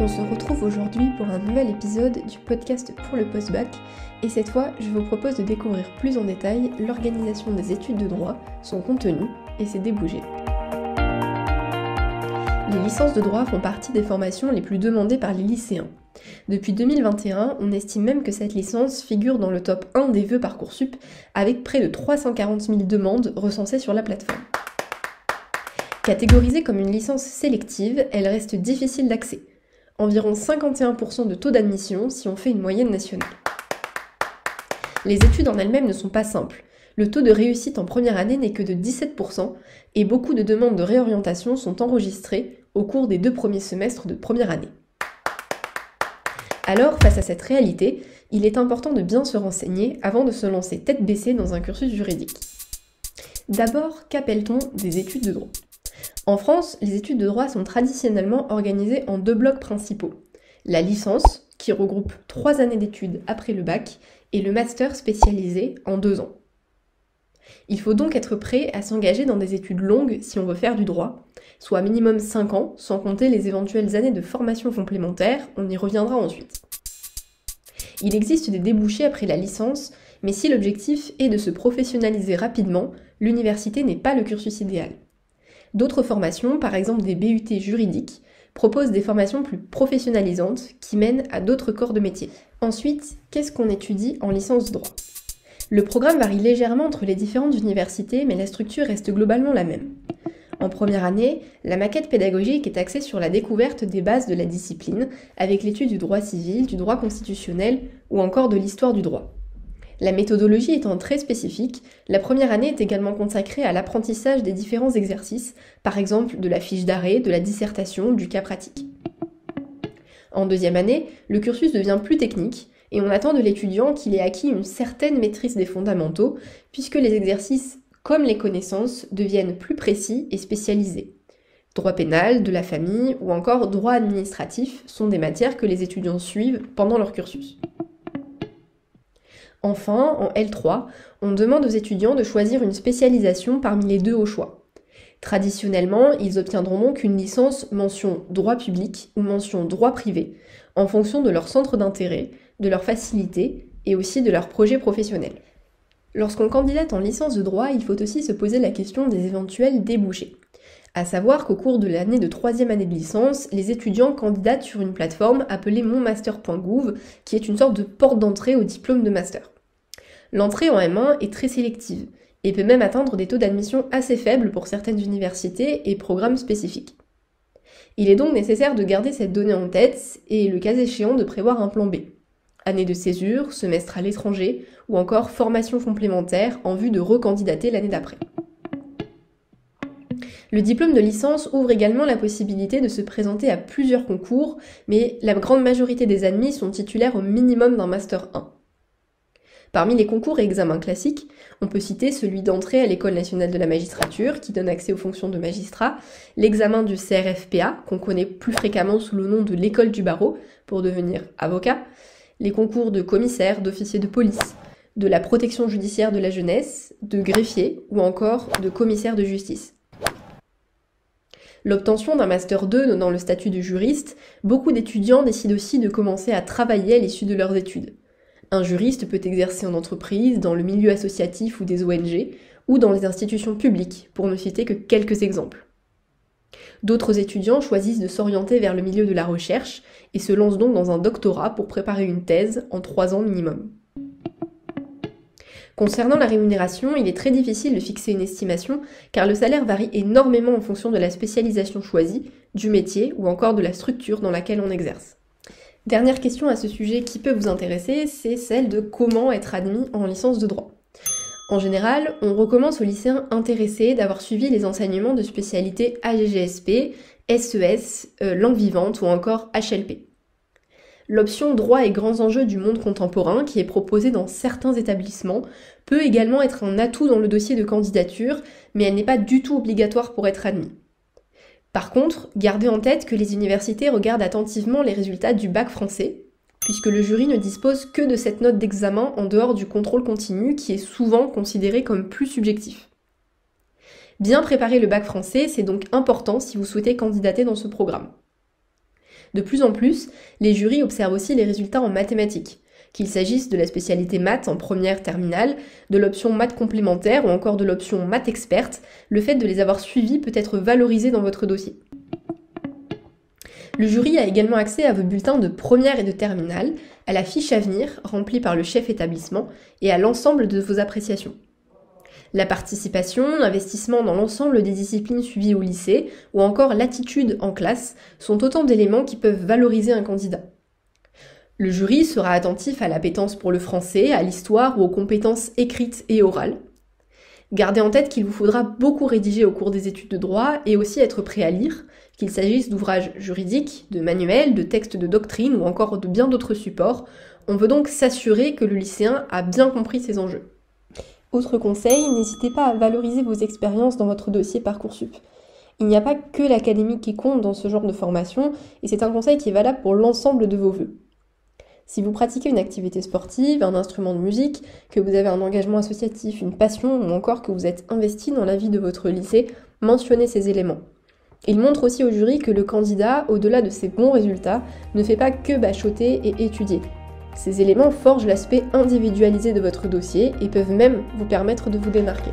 On se retrouve aujourd'hui pour un nouvel épisode du podcast pour le post-bac et cette fois je vous propose de découvrir plus en détail l'organisation des études de droit, son contenu et ses débouchés. Les licences de droit font partie des formations les plus demandées par les lycéens. Depuis 2021, on estime même que cette licence figure dans le top 1 des vœux Parcoursup avec près de 340 000 demandes recensées sur la plateforme. Catégorisée comme une licence sélective, elle reste difficile d'accès. Environ 51% de taux d'admission si on fait une moyenne nationale. Les études en elles-mêmes ne sont pas simples. Le taux de réussite en première année n'est que de 17% et beaucoup de demandes de réorientation sont enregistrées au cours des 2 premiers semestres de première année. Alors, face à cette réalité, il est important de bien se renseigner avant de se lancer tête baissée dans un cursus juridique. D'abord, qu'appelle-t-on des études de droit ? En France, les études de droit sont traditionnellement organisées en 2 blocs principaux. La licence, qui regroupe 3 années d'études après le bac, et le master spécialisé en 2 ans. Il faut donc être prêt à s'engager dans des études longues si on veut faire du droit, soit minimum 5 ans, sans compter les éventuelles années de formation complémentaire, on y reviendra ensuite. Il existe des débouchés après la licence, mais si l'objectif est de se professionnaliser rapidement, l'université n'est pas le cursus idéal. D'autres formations, par exemple des BUT juridiques, proposent des formations plus professionnalisantes qui mènent à d'autres corps de métier. Ensuite, qu'est-ce qu'on étudie en licence de droit ? Le programme varie légèrement entre les différentes universités, mais la structure reste globalement la même. En première année, la maquette pédagogique est axée sur la découverte des bases de la discipline, avec l'étude du droit civil, du droit constitutionnel ou encore de l'histoire du droit. La méthodologie étant très spécifique, la première année est également consacrée à l'apprentissage des différents exercices, par exemple de la fiche d'arrêt, de la dissertation, du cas pratique. En deuxième année, le cursus devient plus technique et on attend de l'étudiant qu'il ait acquis une certaine maîtrise des fondamentaux, puisque les exercices, comme les connaissances, deviennent plus précis et spécialisés. Droit pénal, de la famille ou encore droit administratif sont des matières que les étudiants suivent pendant leur cursus. Enfin, en L3, on demande aux étudiants de choisir une spécialisation parmi les 2 au choix. Traditionnellement, ils obtiendront donc une licence mention droit public ou mention droit privé, en fonction de leur centre d'intérêt, de leur facilité et aussi de leur projet professionnel. Lorsqu'on candidate en licence de droit, il faut aussi se poser la question des éventuels débouchés. À savoir qu'au cours de l'année de 3e année de licence, les étudiants candidatent sur une plateforme appelée monmaster.gouv, qui est une sorte de porte d'entrée au diplôme de master. L'entrée en M1 est très sélective et peut même atteindre des taux d'admission assez faibles pour certaines universités et programmes spécifiques. Il est donc nécessaire de garder cette donnée en tête et, le cas échéant, de prévoir un plan B. Année de césure, semestre à l'étranger ou encore formation complémentaire en vue de recandidater l'année d'après. Le diplôme de licence ouvre également la possibilité de se présenter à plusieurs concours, mais la grande majorité des admis sont titulaires au minimum d'un Master 1. Parmi les concours et examens classiques, on peut citer celui d'entrée à l'École nationale de la magistrature, qui donne accès aux fonctions de magistrat, l'examen du CRFPA, qu'on connaît plus fréquemment sous le nom de l'école du barreau, pour devenir avocat, les concours de commissaire, d'officier de police, de la protection judiciaire de la jeunesse, de greffier ou encore de commissaire de justice. L'obtention d'un Master 2 dans le statut de juriste, beaucoup d'étudiants décident aussi de commencer à travailler à l'issue de leurs études. Un juriste peut exercer en entreprise, dans le milieu associatif ou des ONG, ou dans les institutions publiques, pour ne citer que quelques exemples. D'autres étudiants choisissent de s'orienter vers le milieu de la recherche et se lancent donc dans un doctorat pour préparer une thèse en 3 ans minimum. Concernant la rémunération, il est très difficile de fixer une estimation car le salaire varie énormément en fonction de la spécialisation choisie, du métier ou encore de la structure dans laquelle on exerce. Dernière question à ce sujet qui peut vous intéresser, c'est celle de comment être admis en licence de droit. En général, on recommence aux lycéens intéressés d'avoir suivi les enseignements de spécialité AGGSP, SES, langue vivante ou encore HLP. L'option droit et grands enjeux du monde contemporain, qui est proposée dans certains établissements, peut également être un atout dans le dossier de candidature, mais elle n'est pas du tout obligatoire pour être admis. Par contre, gardez en tête que les universités regardent attentivement les résultats du bac français, puisque le jury ne dispose que de cette note d'examen en dehors du contrôle continu qui est souvent considéré comme plus subjectif. Bien préparer le bac français, c'est donc important si vous souhaitez candidater dans ce programme. De plus en plus, les jurys observent aussi les résultats en mathématiques, qu'il s'agisse de la spécialité maths en première terminale, de l'option maths complémentaire ou encore de l'option maths experte. Le fait de les avoir suivis peut être valorisé dans votre dossier. Le jury a également accès à vos bulletins de première et de terminale, à la fiche à venir remplie par le chef établissement et à l'ensemble de vos appréciations. La participation, l'investissement dans l'ensemble des disciplines suivies au lycée ou encore l'attitude en classe sont autant d'éléments qui peuvent valoriser un candidat. Le jury sera attentif à l'appétence pour le français, à l'histoire ou aux compétences écrites et orales. Gardez en tête qu'il vous faudra beaucoup rédiger au cours des études de droit et aussi être prêt à lire, qu'il s'agisse d'ouvrages juridiques, de manuels, de textes de doctrine ou encore de bien d'autres supports. On veut donc s'assurer que le lycéen a bien compris ces enjeux. Autre conseil, n'hésitez pas à valoriser vos expériences dans votre dossier Parcoursup. Il n'y a pas que l'académique qui compte dans ce genre de formation, et c'est un conseil qui est valable pour l'ensemble de vos vœux. Si vous pratiquez une activité sportive, un instrument de musique, que vous avez un engagement associatif, une passion, ou encore que vous êtes investi dans la vie de votre lycée, mentionnez ces éléments. Il montre aussi au jury que le candidat, au-delà de ses bons résultats, ne fait pas que bachoter et étudier. Ces éléments forgent l'aspect individualisé de votre dossier et peuvent même vous permettre de vous démarquer.